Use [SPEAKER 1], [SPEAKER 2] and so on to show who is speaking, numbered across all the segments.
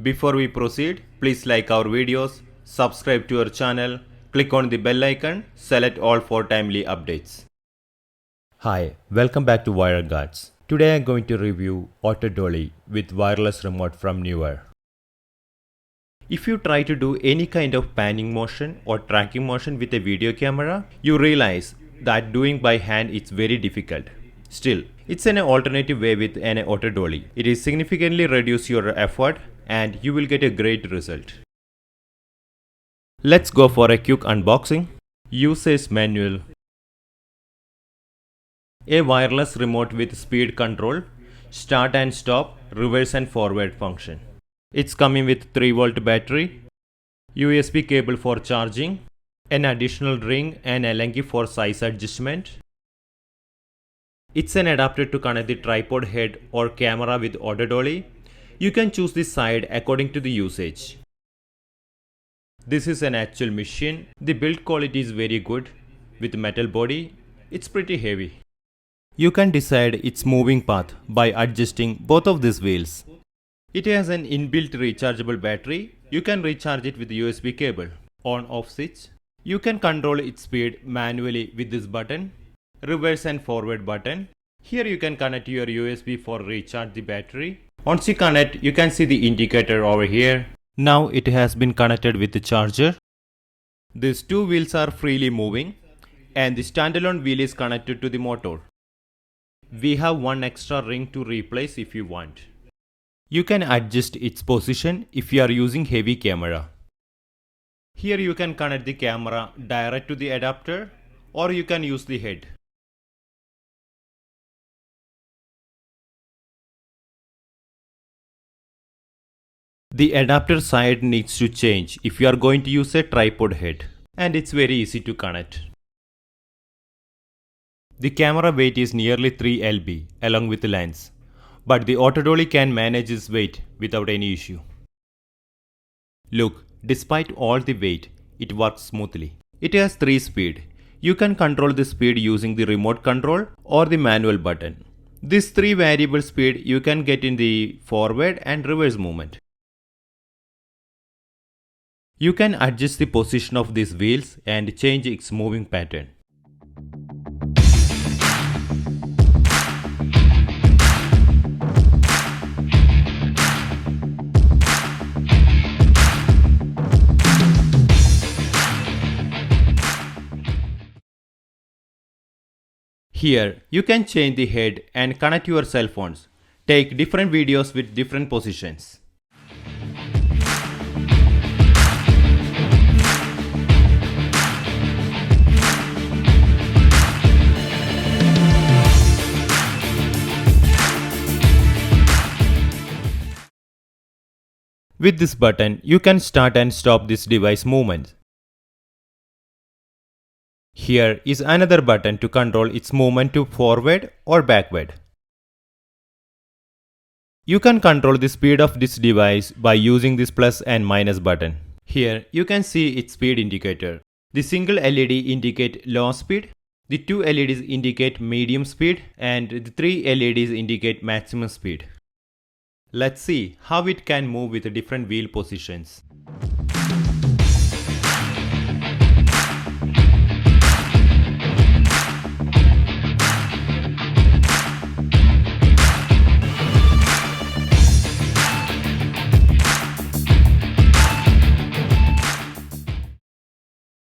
[SPEAKER 1] Before we proceed, please like our videos, subscribe to our channel, click on the bell icon, select all for timely updates. Hi, welcome back to WireGuards. Today I am going to review Auto Dolly with wireless remote from Neewer. If you try to do any kind of panning motion or tracking motion with a video camera, you realize that doing by hand is very difficult. Still, it's an alternative way with an Auto Dolly. It is significantly reduce your effort and you will get a great result. Let's go for a quick unboxing. Usage manual. A wireless remote with speed control, start and stop, reverse and forward function. It's coming with 3-volt battery, USB cable for charging, an additional ring and Allen for size adjustment. It's an adapter to connect the tripod head or camera with Auto Dolly. You can choose the side according to the usage. This is an actual machine. The build quality is very good with metal body. It's pretty heavy. You can decide its moving path by adjusting both of these wheels. It has an inbuilt rechargeable battery. You can recharge it with USB cable. On-off switch. You can control its speed manually with this button. Reverse and forward button. Here you can connect your USB for recharge the battery. Once you connect, you can see the indicator over here. Now it has been connected with the charger. These two wheels are freely moving and the standalone wheel is connected to the motor. We have one extra ring to replace if you want. You can adjust its position if you are using heavy camera. Here you can connect the camera direct to the adapter or you can use the head. The adapter side needs to change if you are going to use a tripod head, and it's very easy to connect. The camera weight is nearly 3 lb along with the lens, but the Auto Dolly can manage its weight without any issue. Look, despite all the weight, it works smoothly. It has 3 speed. You can control the speed using the remote control or the manual button. These 3 variable speed you can get in the forward and reverse movement. You can adjust the position of these wheels and change its moving pattern. Here, you can change the head and connect your cell phones. Take different videos with different positions. With this button, you can start and stop this device movement. Here is another button to control its movement to forward or backward. You can control the speed of this device by using this plus and minus button. Here you can see its speed indicator. The single LED indicate low speed, the 2 LEDs indicate medium speed, and the 3 LEDs indicate maximum speed. Let's see how it can move with different wheel positions.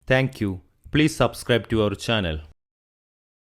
[SPEAKER 1] Thank you. Please subscribe to our channel.